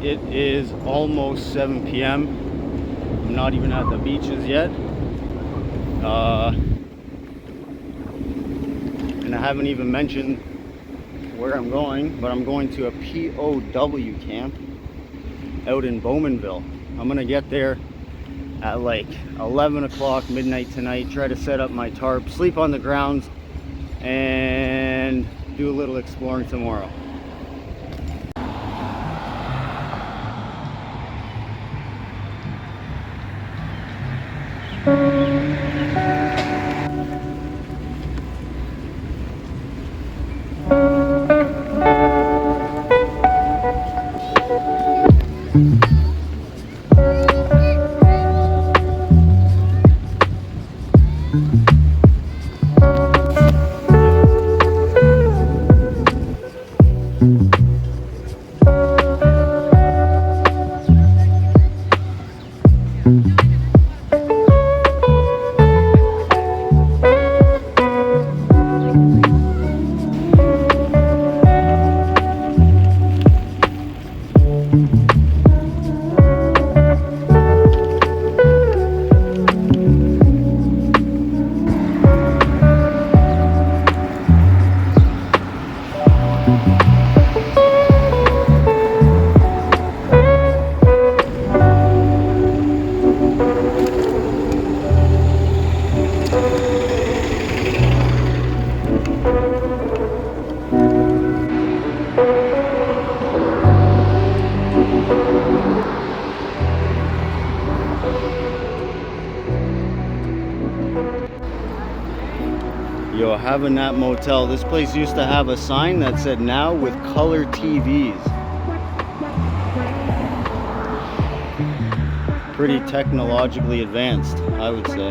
It is almost 7 p.m. I'm not even at the beaches yet. And I haven't even mentioned where I'm going, but I'm going to a P.O.W. camp out in Bowmanville. I'm gonna get there at like 11 o'clock midnight tonight, try to set up my tarp, sleep on the grounds, and do a little exploring tomorrow. Yo, having that motel, this place used to have a sign that said now with color TVs. Pretty technologically advanced, I would say.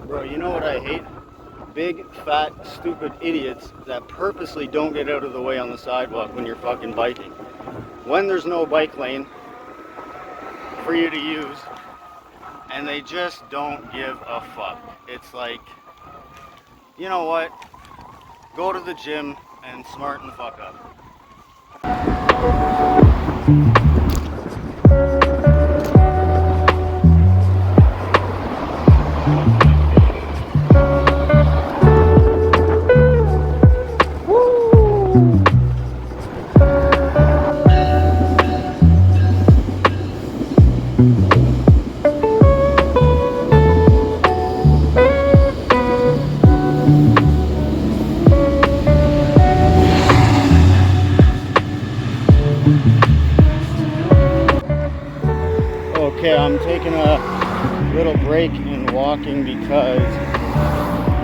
Bro, you know what I hate? Big, fat, stupid idiots that purposely don't get out of the way on the sidewalk when you're fucking biking. When there's no bike lane for you to use, and they just don't give a fuck. It's like, you know what? Go to the gym and smarten the fuck up. Okay, I'm taking a little break in walking because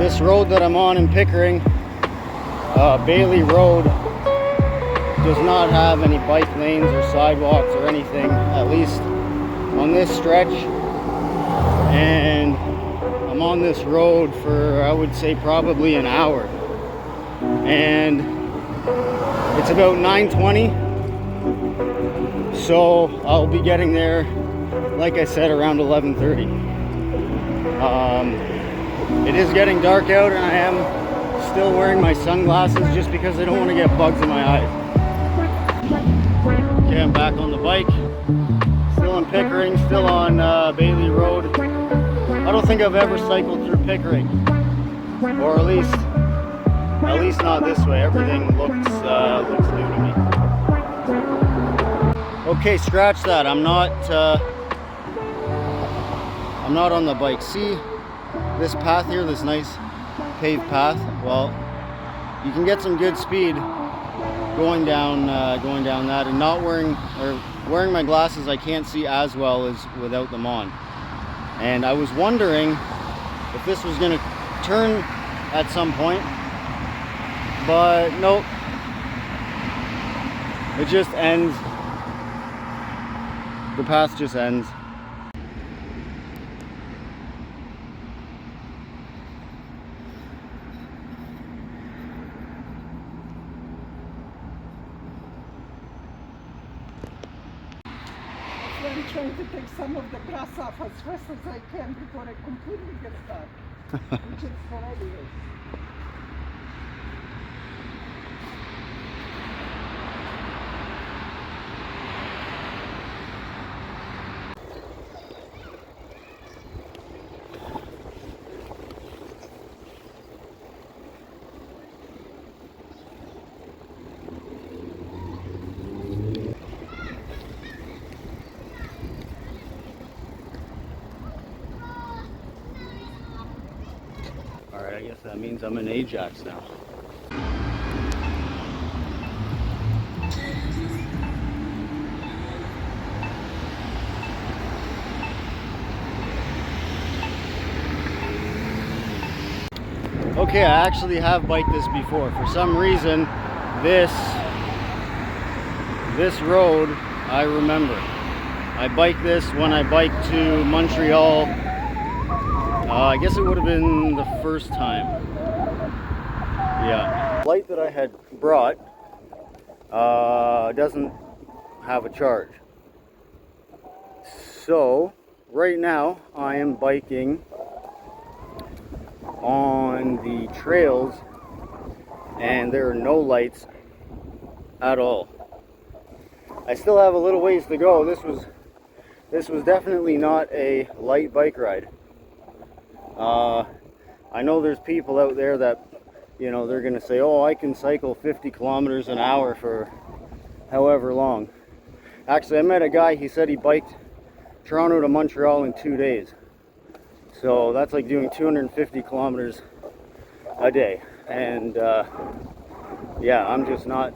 this road that I'm on in Pickering, Bailey Road, does not have any bike lanes or sidewalks or anything, at least on this stretch. And I'm on this road for, I would say, probably an hour. And it's about 9:20, so I'll be getting there, like I said, around 11:30. It is getting dark out, and I am still wearing my sunglasses just because I don't want to get bugs in my eyes. Okay, I'm back on the bike, still in Pickering, still on Bailey Road. I don't think I've ever cycled through Pickering, or at least not this way. Everything looks new to me. Okay, scratch that. I'm not on the bike. See this path here, this nice paved path? Well, you can get some good speed going down that, and not wearing my glasses. I can't see as well as without them on. And I was wondering if this was going to turn at some point, but nope. It just ends. The path just ends. trying to take some of the grass off as fast as I can before it completely gets dark, which is already is. Alright, I guess that means I'm in Ajax now. Okay, I actually have biked this before. For some reason, this road I remember. I biked this when I biked to Montreal. I guess it would have been the first time. Yeah. The light that I had brought doesn't have a charge. So, right now I am biking on the trails and there are no lights at all. I still have a little ways to go. This was definitely not a light bike ride. I know there's people out there that, you know, they're gonna say, oh, I can cycle 50 kilometers an hour for however long. Actually, I met a guy, he said he biked Toronto to Montreal in 2 days. So that's like doing 250 kilometers a day. And yeah, I'm just not,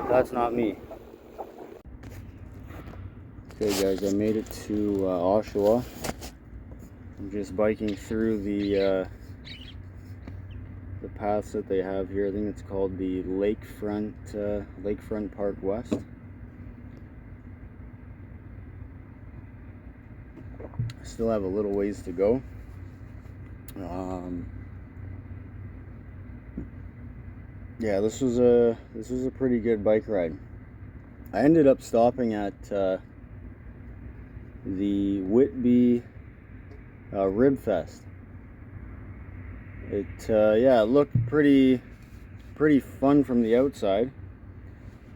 that's not me. Okay guys, I made it to Oshawa. I'm just biking through the paths that they have here. I think it's called the Lakefront Park West. I still have a little ways to go. Yeah, this was a pretty good bike ride. I ended up stopping at the Whitby Rib Fest. It yeah, it looked pretty fun from the outside,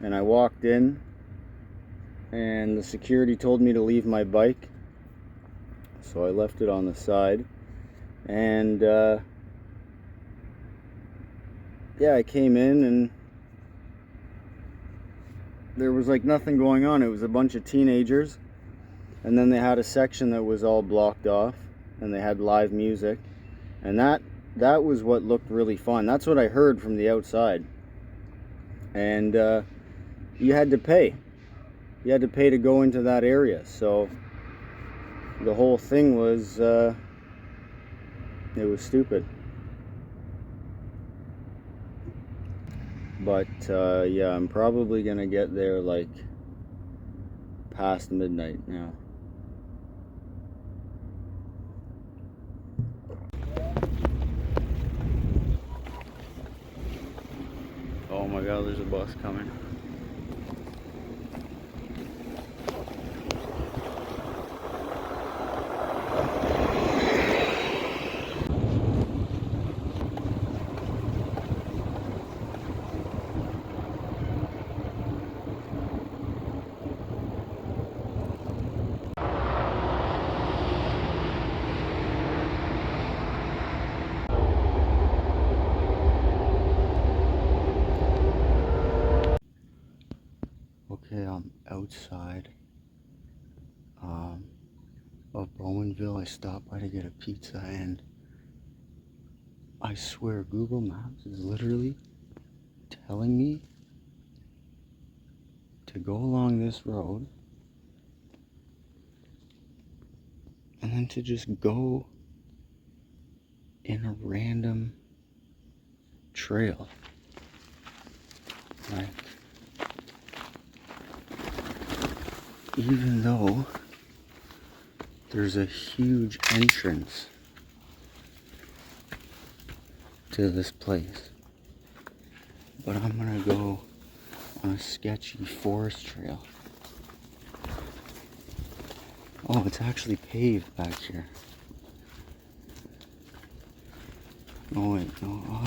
and I walked in and the security told me to leave my bike, so I left it on the side. And yeah, I came in and there was like nothing going on. It was a bunch of teenagers, and then they had a section that was all blocked off and they had live music, and that was what looked really fun. That's what I heard from the outside. And you had to pay. You had to pay to go into that area. So the whole thing was, it was stupid. But yeah, I'm probably gonna get there like past midnight now. Oh my god, there's a bus coming. Okay, I'm outside of Bowmanville. I stopped by to get a pizza, and I swear Google Maps is literally telling me to go along this road and then to just go in a random trail. Like, even though there's a huge entrance to this place, but I'm gonna go on a sketchy forest trail. Oh, it's actually paved back here. Oh wait, no.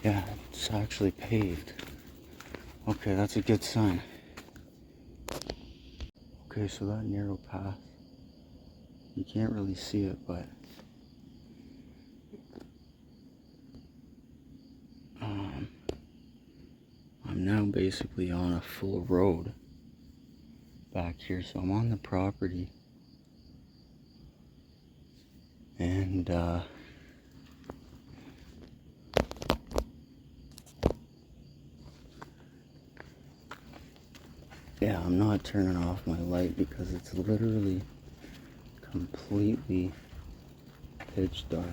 Yeah, it's actually paved. Okay, that's a good sign. Okay, so that narrow path, you can't really see it, but I'm now basically on a full road back here. So I'm on the property, and yeah, I'm not turning off my light because it's literally completely pitch dark.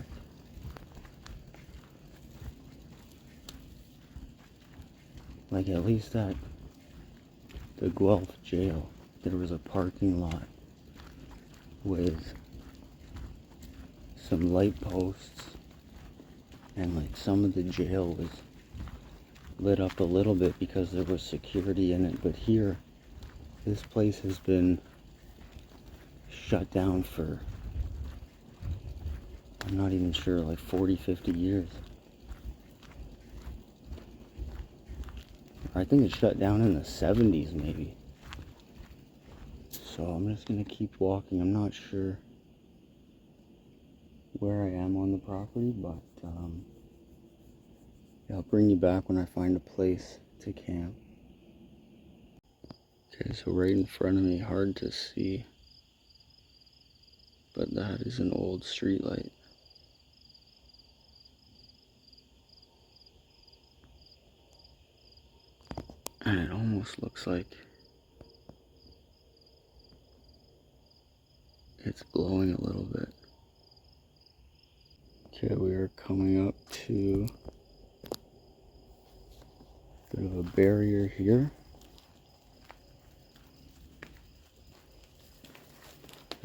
Like, at least at the Guelph jail, there was a parking lot with some light posts, and like some of the jail was lit up a little bit because there was security in it. But here, this place has been shut down for, I'm not even sure, like 40, 50 years. I think it shut down in the 70s maybe. So I'm just gonna keep walking. I'm not sure where I am on the property, but yeah, I'll bring you back when I find a place to camp. Okay, so right in front of me, hard to see, but that is an old street light. And it almost looks like it's glowing a little bit. Okay, we are coming up to a bit of a barrier here.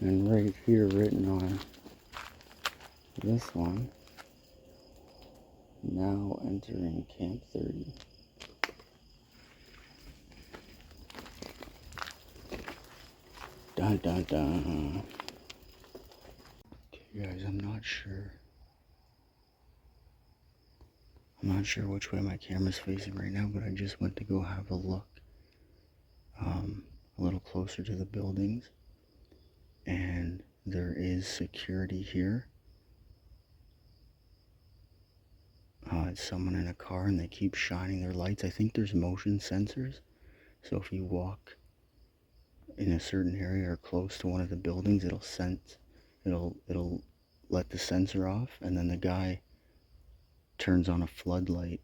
And right here, written on this one, now entering Camp 30. Dun dun dun. Okay guys, I'm not sure which way my camera's facing right now, but I just went to go have a look a little closer to the buildings, and there is security here. It's someone in a car, and they keep shining their lights. I think there's motion sensors, so if you walk in a certain area or close to one of the buildings, it'll let the sensor off, and then the guy turns on a floodlight.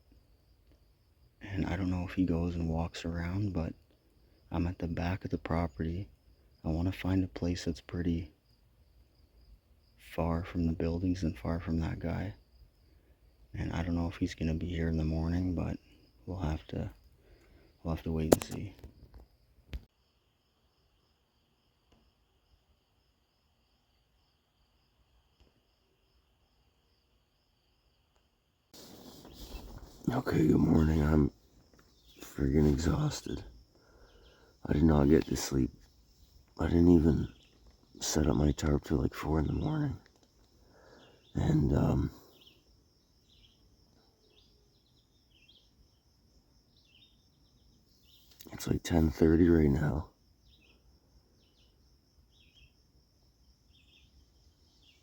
And I don't know if he goes and walks around, but I'm at the back of the property. I want to find a place that's pretty far from the buildings and far from that guy. And I don't know if he's gonna be here in the morning, but we'll have to wait and see. Okay, good morning. I'm friggin' exhausted. I did not get to sleep. I didn't even set up my tarp till like 4 in the morning. And it's like 10:30 right now.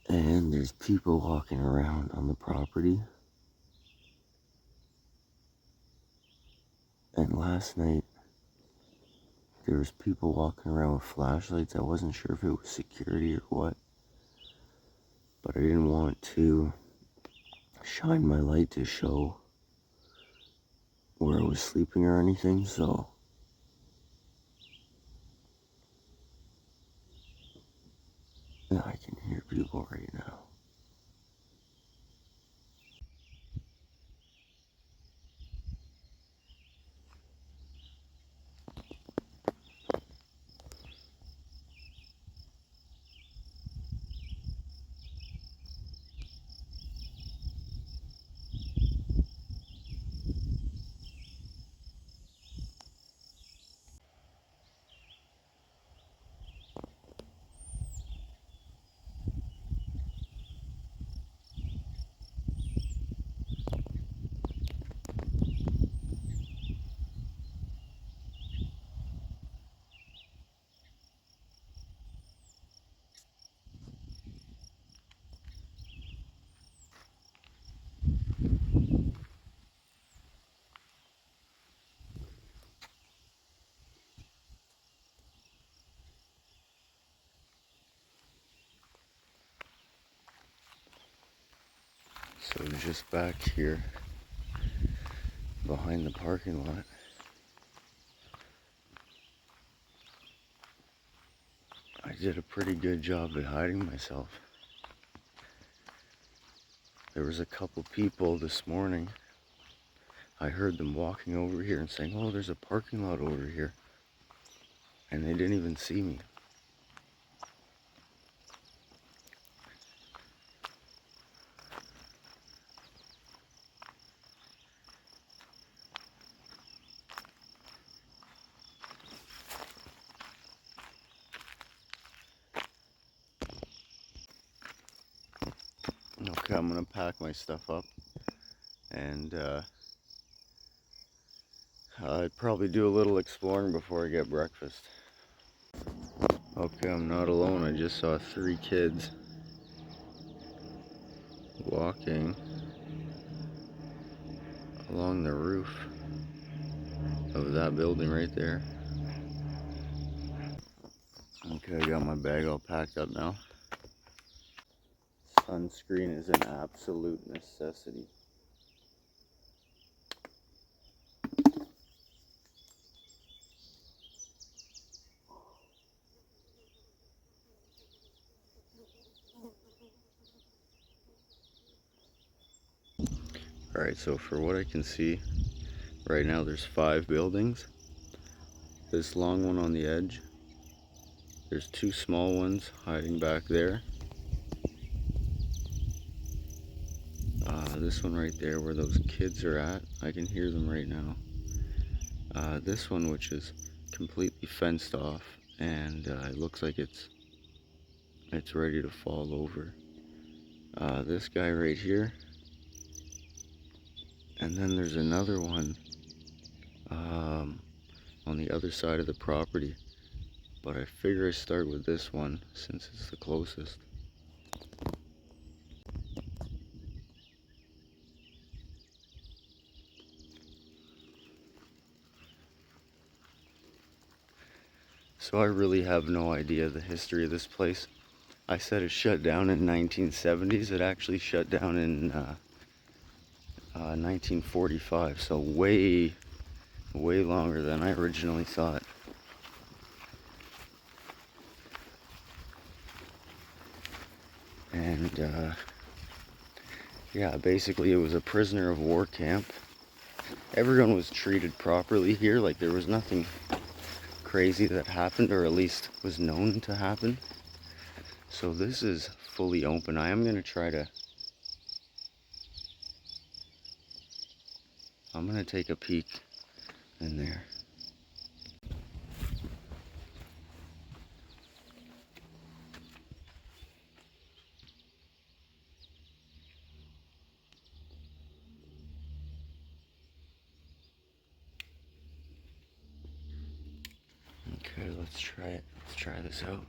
And there's people walking around on the property. And last night, there was people walking around with flashlights. I wasn't sure if it was security or what, but I didn't want to shine my light to show where I was sleeping or anything, so yeah, I can hear people right now. So just back here behind the parking lot, I did a pretty good job at hiding myself. There was a couple people this morning. I heard them walking over here and saying, "Oh, there's a parking lot over here." And they didn't even see me. Okay, I'm gonna pack my stuff up, and I'd probably do a little exploring before I get breakfast. Okay, I'm not alone. I just saw 3 kids walking along the roof of that building right there. Okay, I got my bag all packed up now. Sunscreen is an absolute necessity. Alright, so for what I can see, right now there's 5 buildings. This long one on the edge. There's 2 small ones hiding back there. This one right there where those kids are at, I can hear them right now. This one, which is completely fenced off, and it looks like it's ready to fall over. This guy right here, and then there's another one on the other side of the property, but I figure I start with this one since it's the closest. So I really have no idea the history of this place. I said it shut down in 1970s. It actually shut down in 1945, so way longer than I originally thought. And yeah, basically it was a prisoner of war camp. Everyone was treated properly here, like there was nothing crazy that happened, or at least was known to happen. So this is fully open. I am going to try to, I'm going to take a peek in there. Okay, let's try it. Let's try this out.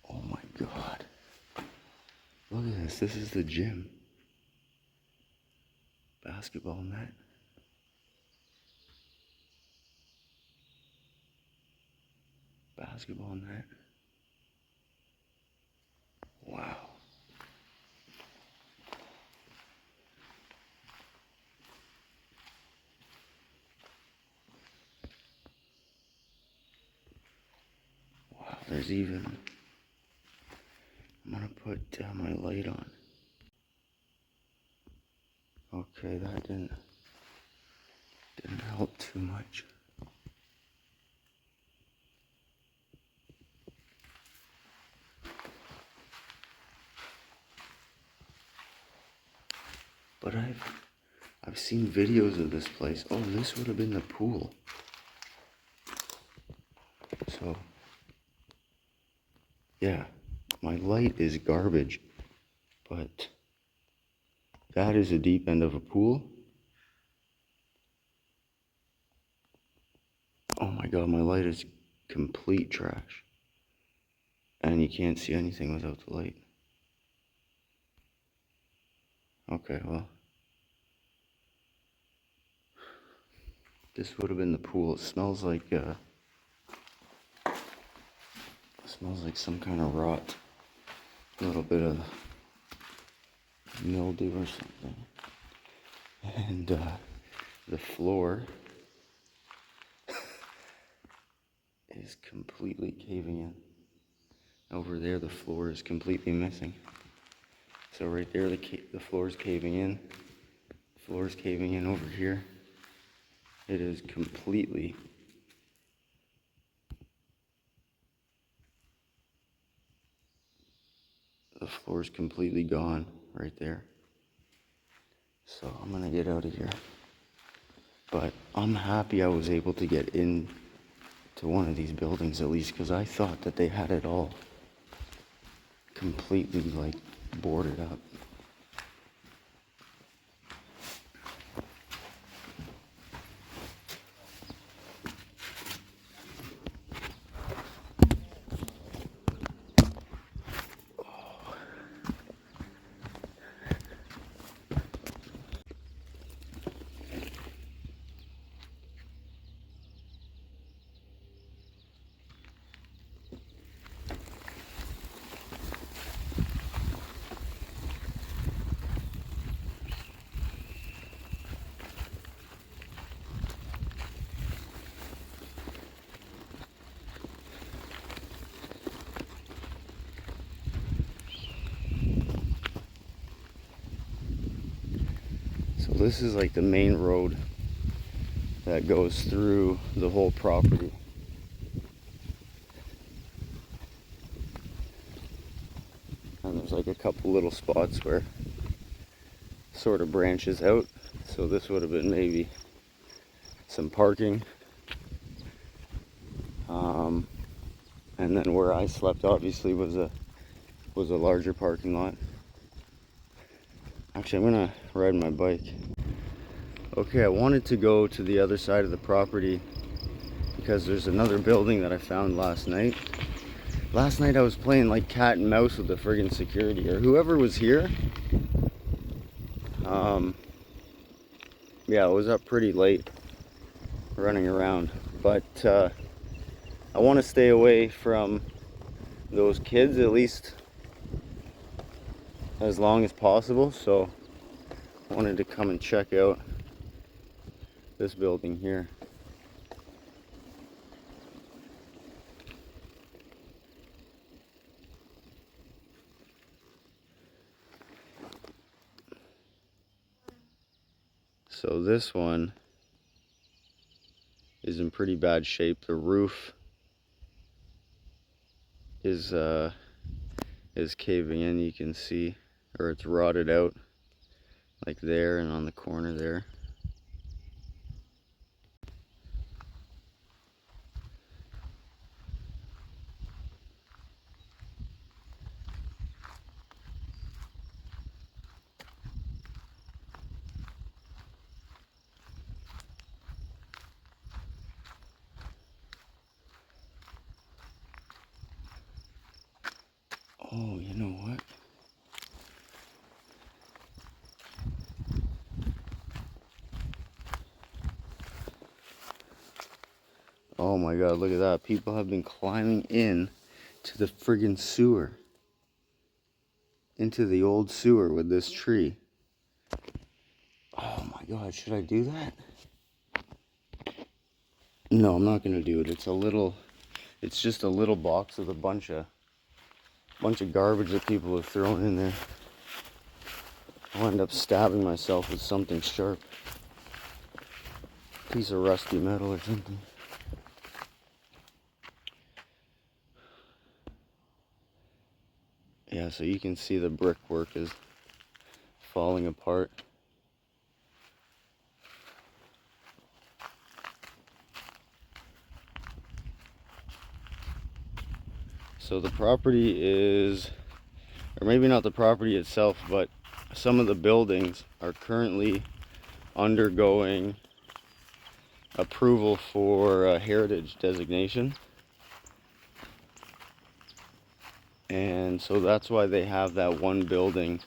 Oh my God. Look at this. This is the gym. Basketball net. Basketball net. Wow. Wow, there's even, I'm gonna put my light on. Okay, that didn't help too much. But I've seen videos of this place. Oh, this would have been the pool. So, yeah, my light is garbage, but that is a deep end of a pool. Oh my god, my light is complete trash. And you can't see anything without the light. Okay, well. This would have been the pool. It smells like some kind of rot. A little bit of mildew or something. And the floor is completely caving in. Over there, the floor is completely missing. So right there, the floor is caving in. The floor is caving in over here. It is completely the floor is completely gone right there. So I'm gonna get out of here. But I'm happy I was able to get in to one of these buildings at least, because I thought that they had it all completely like boarded up. So this is like the main road that goes through the whole property. And there's like a couple little spots where it sort of branches out. So this would have been maybe some parking. And then where I slept obviously was a larger parking lot. Actually, I'm gonna ride my bike. Okay, I wanted to go to the other side of the property because there's another building that I found last night. Last night I was playing like cat and mouse with the friggin' security, or whoever was here. Yeah, I was up pretty late running around, but I want to stay away from those kids at least as long as possible, so I wanted to come and check out this building here. So this one is in pretty bad shape. The roof is caving in, you can see, or it's rotted out like there and on the corner there. Oh, you know what? Oh my god, look at that. People have been climbing in to the friggin' sewer. Into the old sewer with this tree. Oh my god, should I do that? No, I'm not gonna do it. It's just a little box with a bunch of garbage that people have thrown in there. I'll end up stabbing myself with something sharp. Piece of rusty metal or something. Yeah, so you can see the brickwork is falling apart. So the property is, or maybe not the property itself, but some of the buildings are currently undergoing approval for heritage designation. And so that's why they have that one building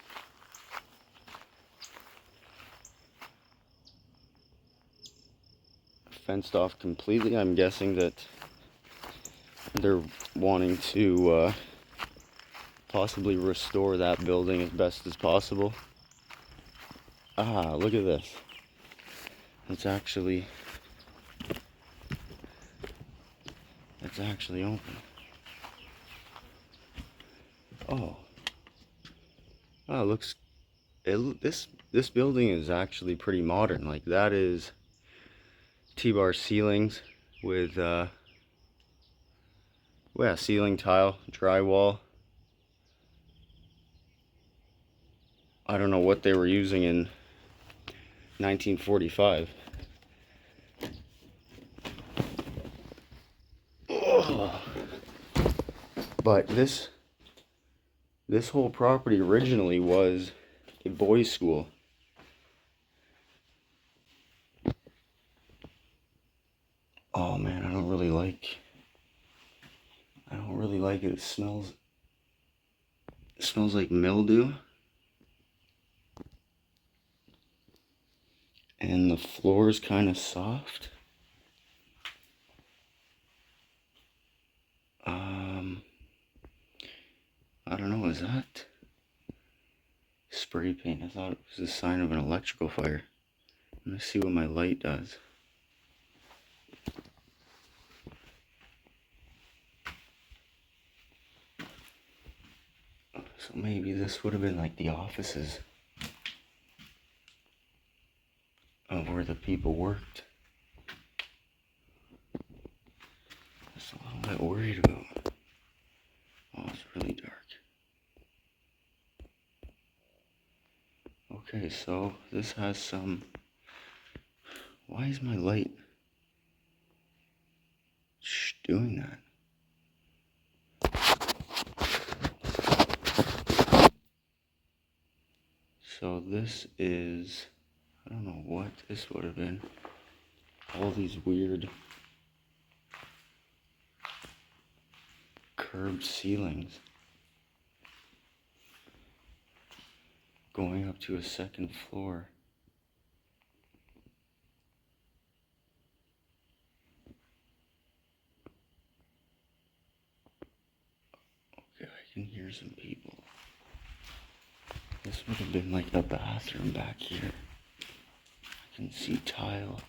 fenced off completely. I'm guessing that they're wanting to possibly restore that building as best as possible. Ah, look at this. It's actually open. Oh, looks. This building is actually pretty modern. Like, that is T-bar ceilings with ceiling tile, drywall. I don't know what they were using in 1945. Oh. But this whole property originally was a boys' school. Oh man, I don't really like it. It smells like mildew. And the floor is kind of soft. I don't know, is that spray paint? I thought it was a sign of an electrical fire. Let me see what my light does. So maybe this would have been like the offices of where the people worked. That's all I'm not worried about. Oh, it's really dark. Okay, so this has some... Why is my light doing that? So this is... I don't know what this would have been. All these weird curved ceilings going up to a second floor. Okay, I can hear some people. This would have been like the bathroom back here. I can see tile.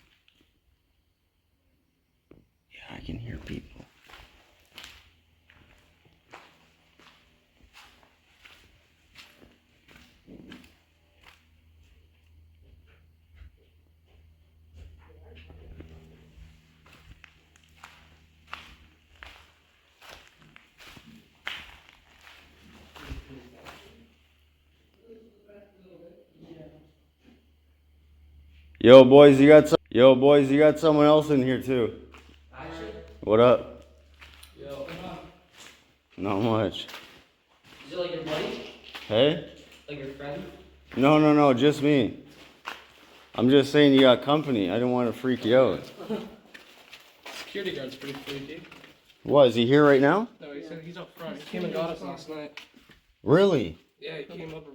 Yeah, I can hear people. Yo boys, you got someone else in here too. What up? Yo, Not much. is it like your buddy? Hey? Like your friend? No, just me. I'm just saying you got company. I didn't want to freak you out. Security guard's pretty freaky. What, is he here right now? No, he said he's up front. He came and got us last night. Really? Yeah, he came up.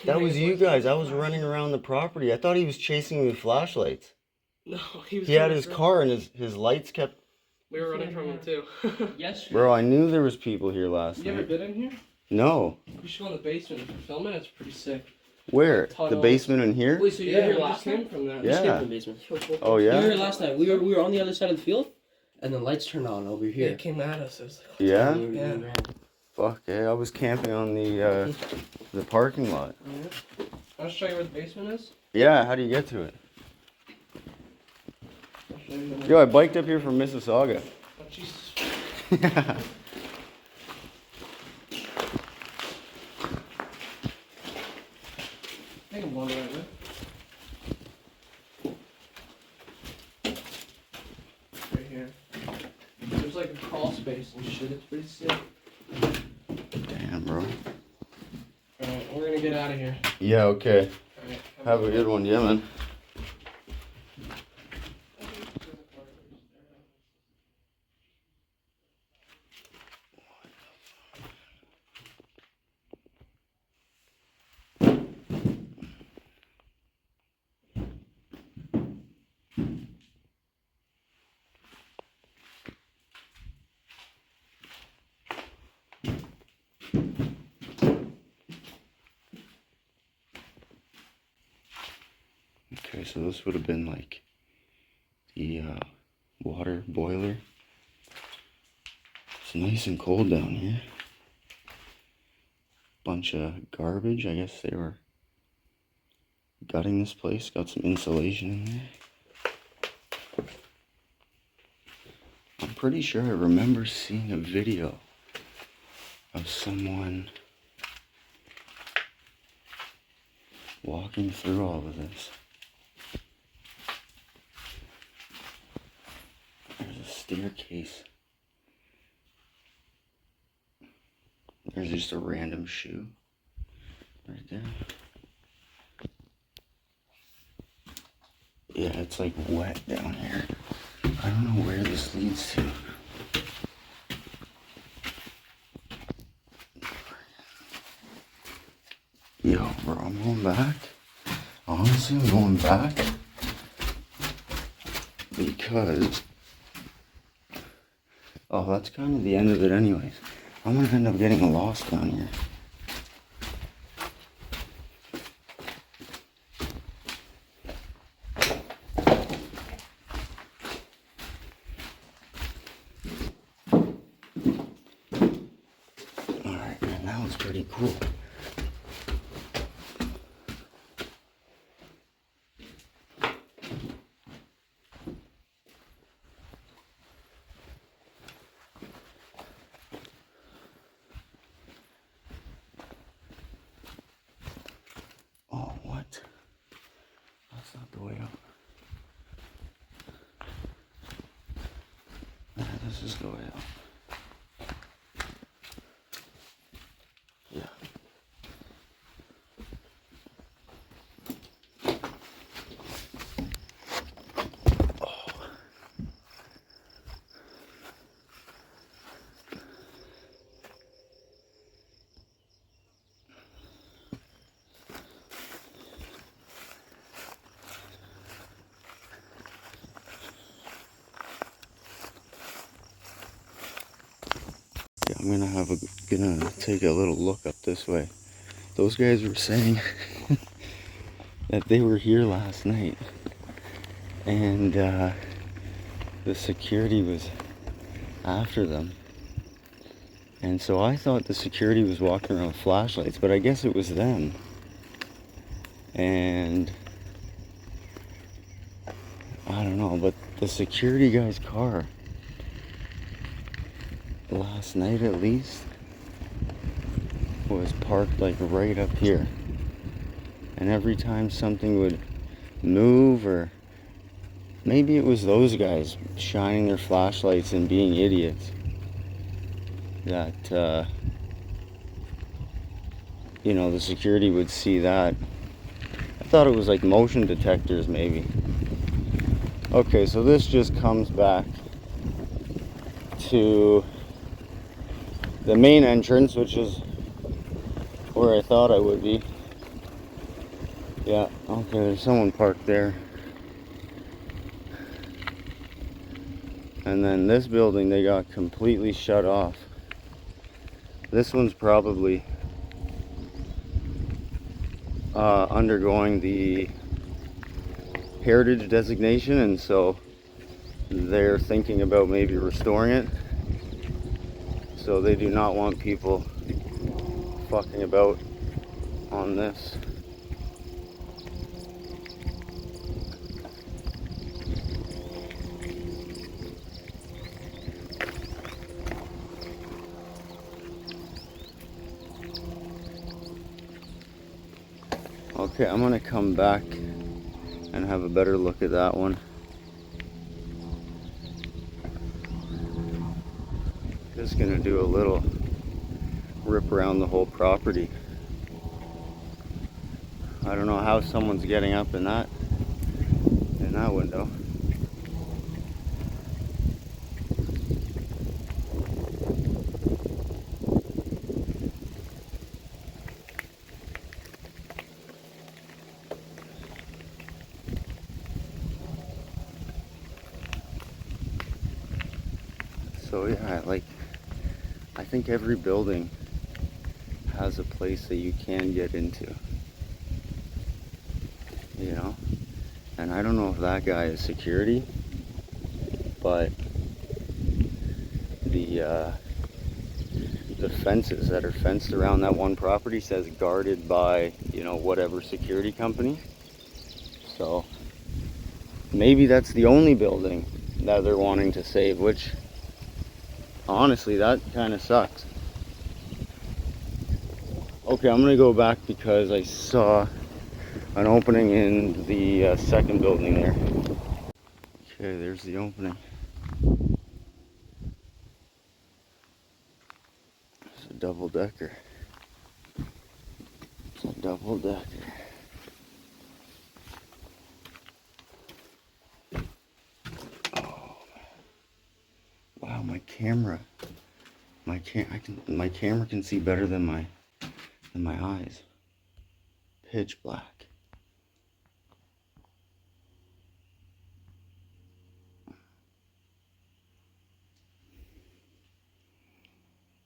That was you guys. I was running around the property. I thought he was chasing me with flashlights. No, he was. He had his car and his lights kept... We were running from him too. Yes. Bro, I knew there was people here last You ever night. been in here? No. We should go in the basement and film it. It's pretty sick. Where? The Tunnels. basement in here? Wait, so you were Yeah, here we last just came night? from that. Yeah. We came from the basement. Oh You were here yeah? last night. We were on the other side of the field, and the lights turned on over Yeah, here. it came at us. It was like, Yeah? And you Yeah. ran. Fuck yeah, I was camping on the parking lot. I'll show you where the basement is. Yeah, how do you get to it? I'll show you. Yo, I biked up here from Mississauga. Oh, Jesus. I can blow it right there. Right here. There's like a crawl space and shit. It's pretty sick. Damn, bro. Alright, we're gonna get out of here. Yeah, okay. Alright. Have a good one, yeah, man. Okay, so this would have been like the water boiler. It's nice and cold down here. Bunch of garbage. I guess they were gutting this place. Got some insulation in there. I'm pretty sure I remember seeing a video of someone walking through all of this. There's a staircase. There's just a random shoe right there. Yeah, it's like wet down here. I don't know where this leads to. Yo, bro, I'm going back. Honestly, I'm going back because, oh, that's kind of the end of it anyways. I'm gonna end up getting lost down here. Alright, man, that was pretty cool. Oh, what? That's not the way up. Yeah, this is the way up. Yeah. Yeah, I'm gonna take a little look up this way. Those guys were saying that they were here last night, and the security was after them. And so I thought the security was walking around with flashlights, but I guess it was them. And I don't know, but the security guy's car, last night at least, was parked like right up here. And every time something would move, or maybe it was those guys shining their flashlights and being idiots, that you know, the security would see that. I thought it was like motion detectors maybe. Okay, so this just comes back to the main entrance, which is where I thought I would be. Yeah, okay, there's someone parked there. And then this building they got completely shut off. This one's probably undergoing the heritage designation, and so they're thinking about maybe restoring it. So they do not want people fucking about on this. Okay, I'm gonna come back and have a better look at that one. Just gonna do a little rip around the whole property. I don't know how someone's getting up in that window. So yeah, like, I think every building has a place that you can get into, you know? And I don't know if that guy is security, but the fences that are fenced around that one property says guarded by, you know, whatever security company. So maybe that's the only building that they're wanting to save, which honestly, that kind of sucks. Okay, I'm gonna go back because I saw an opening in the second building there. Okay, there's the opening. It's a double decker. It's a double decker. Oh, wow, my camera. My camera can see better than my eyes. Pitch black.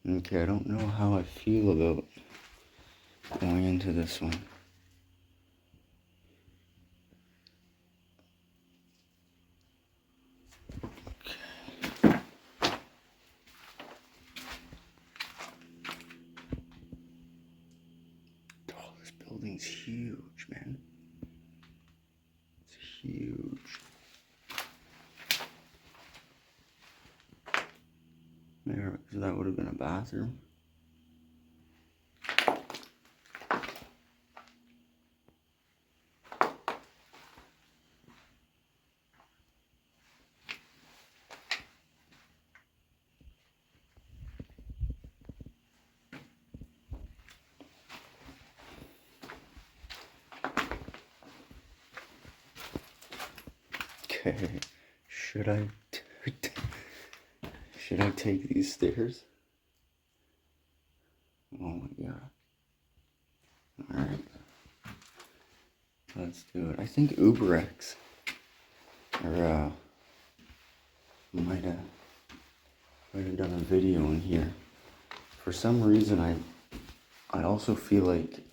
Okay, I don't know how I feel about going into this one. Oh, this building's huge, man. It's huge. There, so that would have been a bathroom. Okay, should I take these stairs? Oh my god. Alright. Let's do it. I think UberX or might have done a video in here. For some reason I also feel like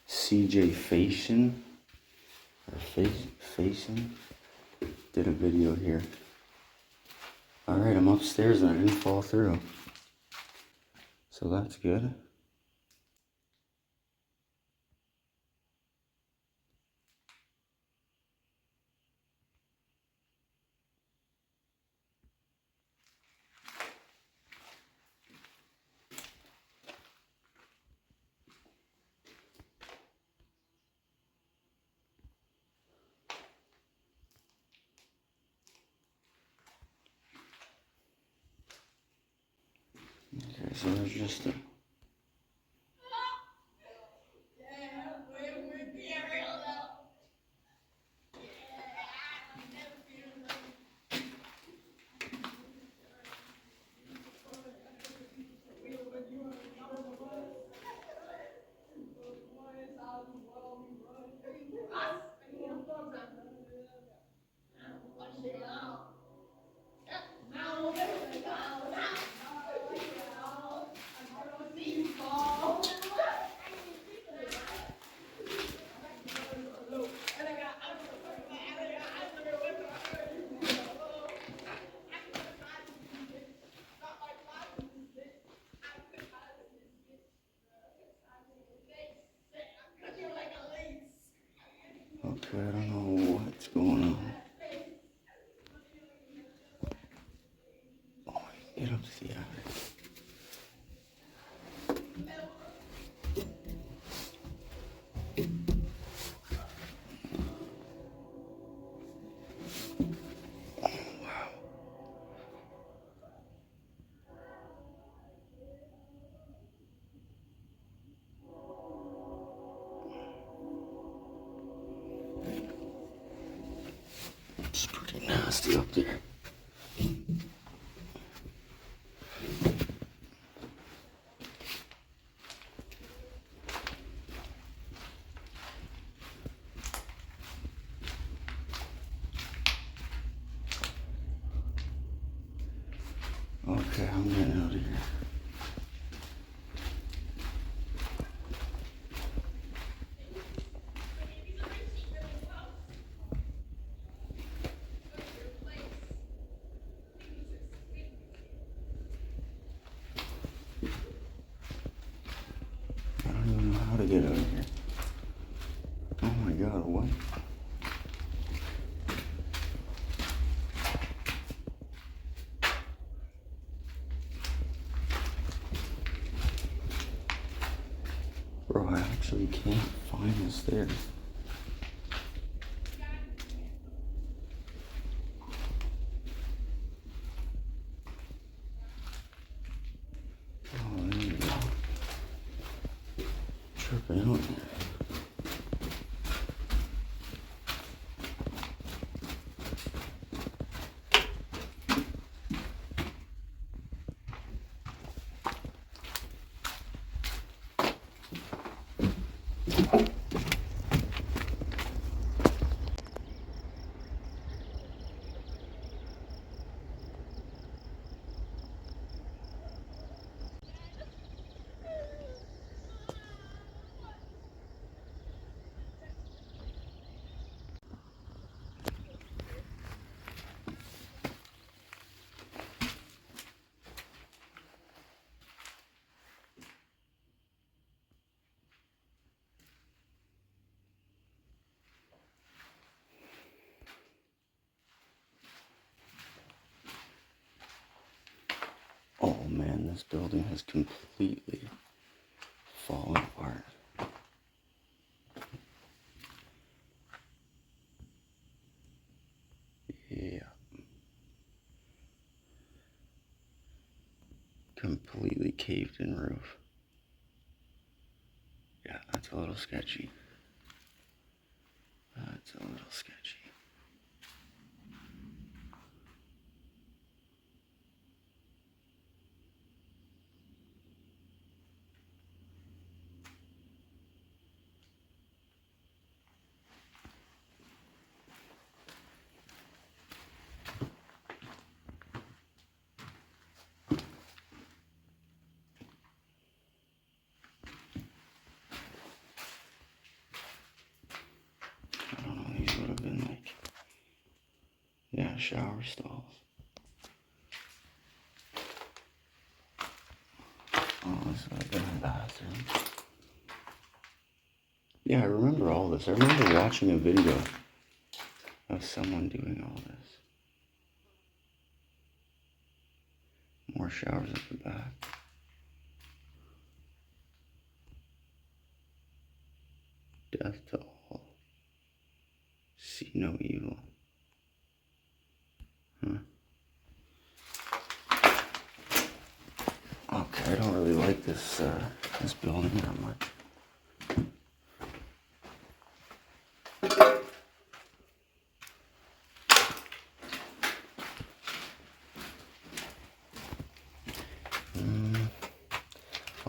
CJ Fashion or Fashion did a video here. Alright, I'm upstairs and I didn't fall through. So that's good. Okay, so there's just a... Okay, I don't know what's going on. Oh, get up to the attic. nasty up there. Okay, I'm getting out of here. I don't even know how to get out of here. Oh my god, what? Bro, I actually can't find the stairs. Oh, there you go. Tripping out here. Oh man, this building has completely fallen apart. Yeah. Completely caved in roof. Yeah, that's a little sketchy. That's a little sketchy. I don't know, these would have been like, yeah, shower stalls. Oh, this would have been a bathroom. Yeah, I remember all this. I remember watching a video of someone doing all this. More showers at the back. Death to all. See no evil. Huh. Okay, I don't really like this this building that much.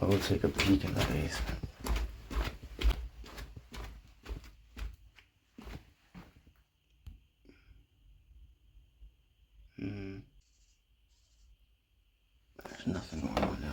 I will take a peek in the basement. There's nothing going on down there.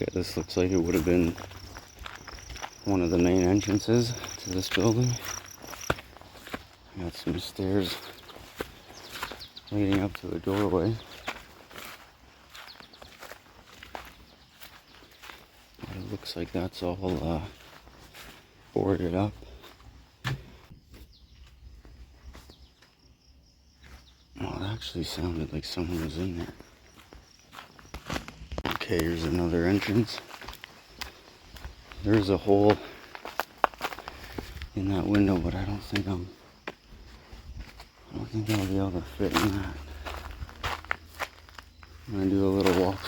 Okay, this looks like it would have been one of the main entrances to this building. Got some stairs leading up to a doorway. It looks like that's all boarded up. Oh, it actually sounded like someone was in there. Okay, here's another entrance. There's a hole in that window, but I don't think I'll be able to fit in that. I'm gonna do a little walk.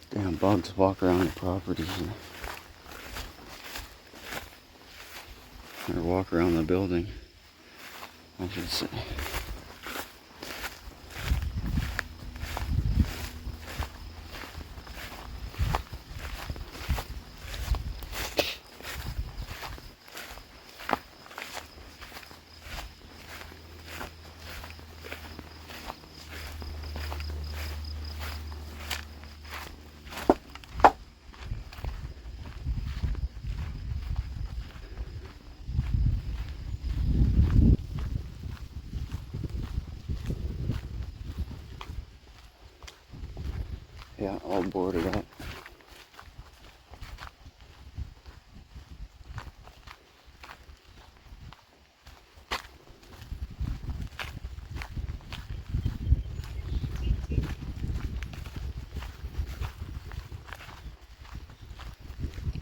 Damn bugs walk around the property here. Or walk around the building, I should say. Yeah, all boarded up.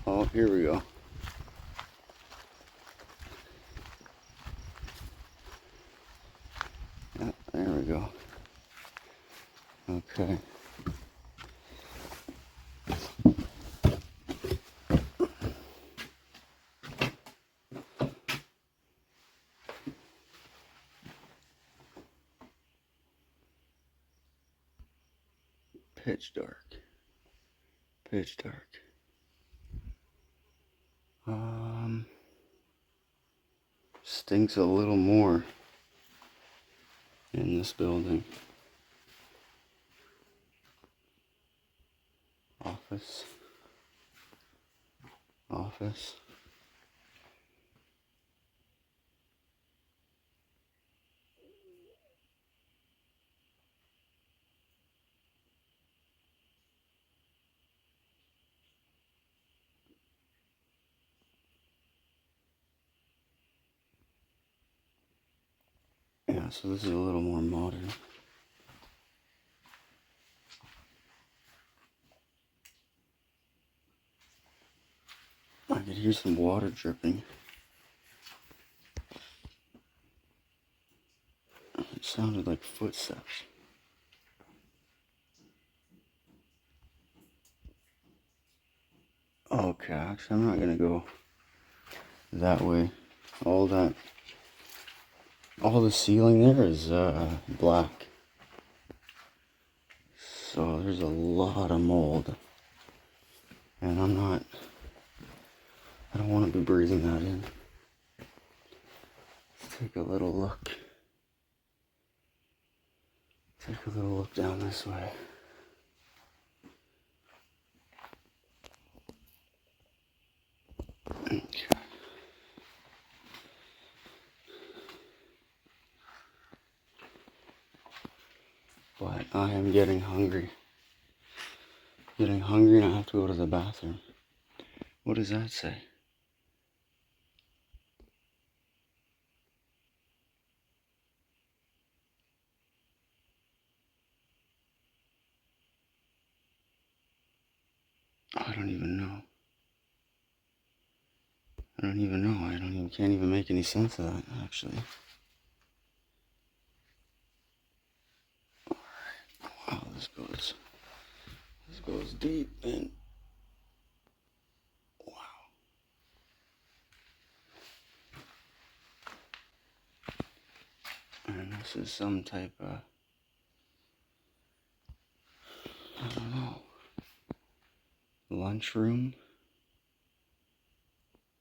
Oh, here we go. Yeah, there we go. Okay. Pitch dark. Pitch dark. Stinks a little more in this building. Office. Office. Yeah, so this is a little more modern. I could hear some water dripping. It sounded like footsteps. Okay, actually I'm not gonna go that way. All the ceiling there is black. So there's a lot of mold. And I don't want to be breathing that in. Let's take a little look. Take a little look down this way. Okay. But I am getting hungry. Getting hungry and I have to go to the bathroom. What does that say? I don't even know. Can't even make any sense of that, actually. Alright, wow, this goes deep, and wow. And this is some type of, I don't know, lunchroom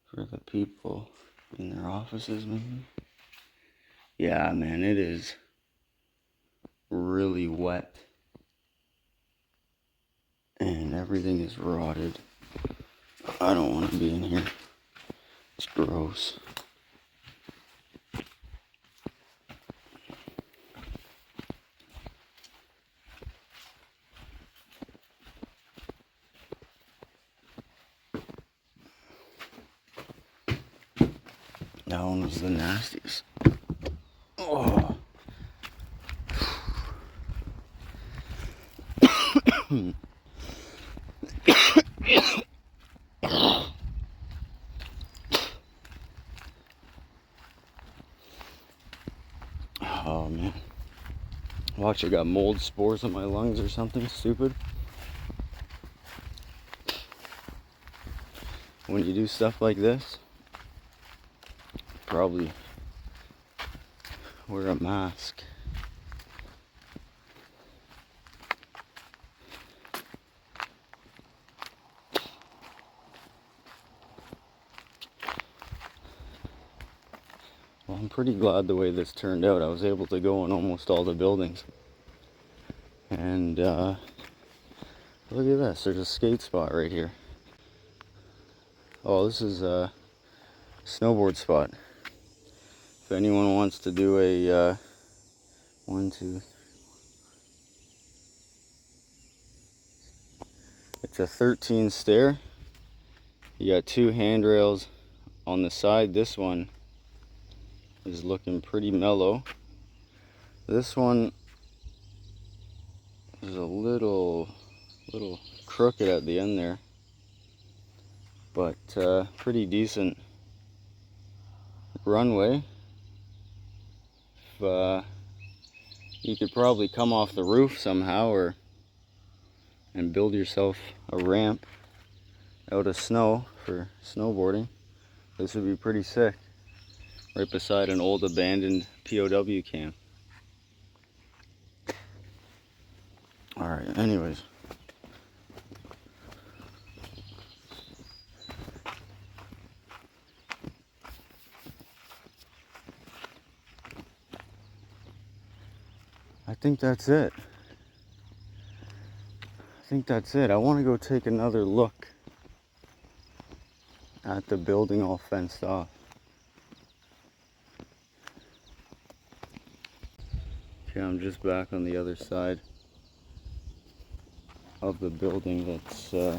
for the people in their offices, maybe? Yeah, man, it is really wet. And And everything is rotted. I don't want to be in here. It's gross. That one was the nastiest. Oh. Oh man. Watch, I got mold spores on my lungs or something stupid. When you do stuff like this, probably wear a mask. Well, I'm pretty glad the way this turned out. I was able to go in almost all the buildings. And look at this, there's a skate spot right here. Oh, this is a snowboard spot. If anyone wants to do a 1, 2, it's a 13 stair. You got 2 handrails on the side. This one is looking pretty mellow. This one is a little crooked at the end there, but pretty decent runway. If, you could probably come off the roof somehow and build yourself a ramp out of snow for snowboarding. This would be pretty sick. Right beside an old abandoned P.O.W. camp. Alright, anyways. I think that's it. I want to go take another look at the building all fenced off. Okay, I'm just back on the other side of the building that's, I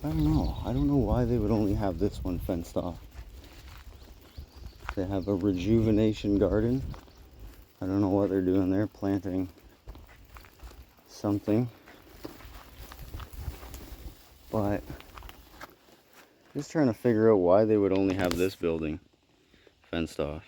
don't know why they would only have this one fenced off. They have a rejuvenation garden. I don't know what they're doing there, planting something. But just trying to figure out why they would only have this building fenced off.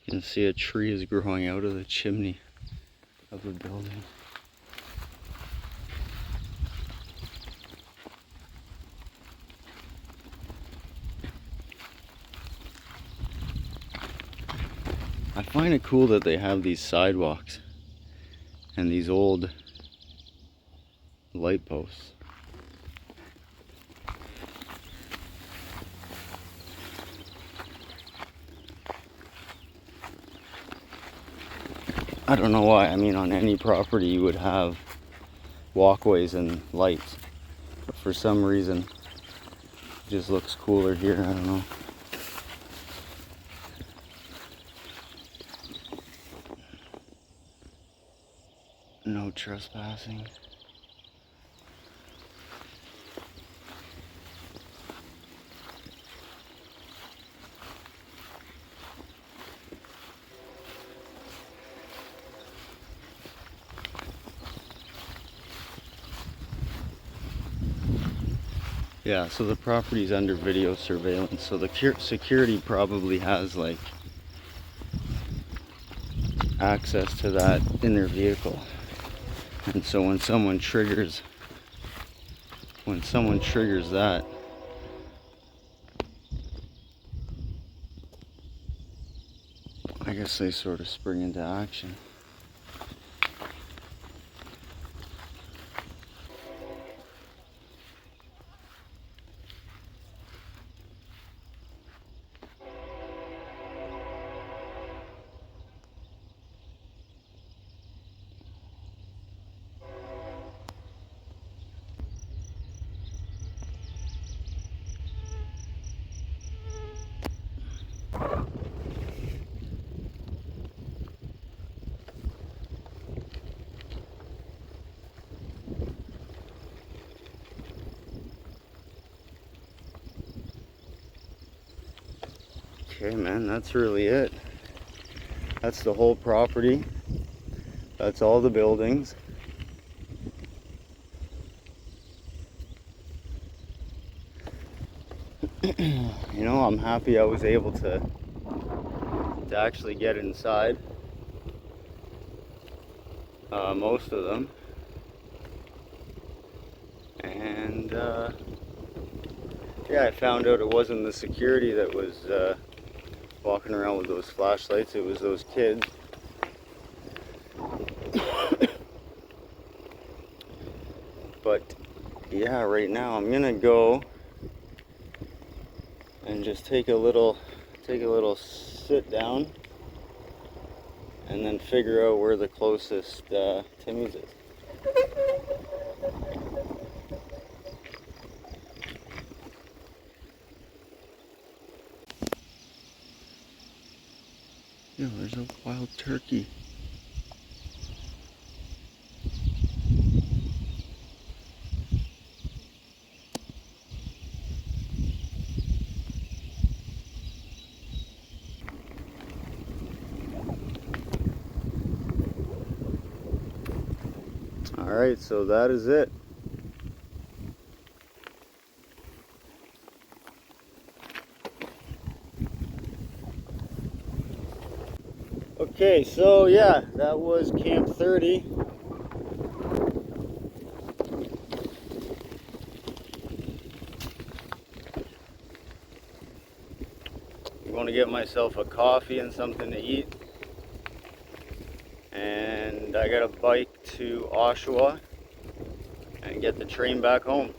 You can see a tree is growing out of the chimney of the building. I find it cool that they have these sidewalks and these old light posts. I don't know why. I mean, on any property you would have walkways and lights, but for some reason it just looks cooler here. I don't know. No trespassing. Yeah, so the property's under video surveillance, so the security probably has like access to that in their vehicle. And so when someone triggers that, I guess they sort of spring into action. Okay, man, that's really it. That's the whole property. That's all the buildings. You know, I'm happy I was able to actually get inside. Most of them. And yeah, I found out it wasn't the security that was walking around with those flashlights, it was those kids. But yeah, right now I'm gonna go and just take a little sit down and then figure out where the closest Timmy's is. Yo, there's a wild turkey. Alright, so that is it. Okay, so yeah, that was Camp 30. I'm going to get myself a coffee and something to eat. And I got a bike to Oshawa and get the train back home.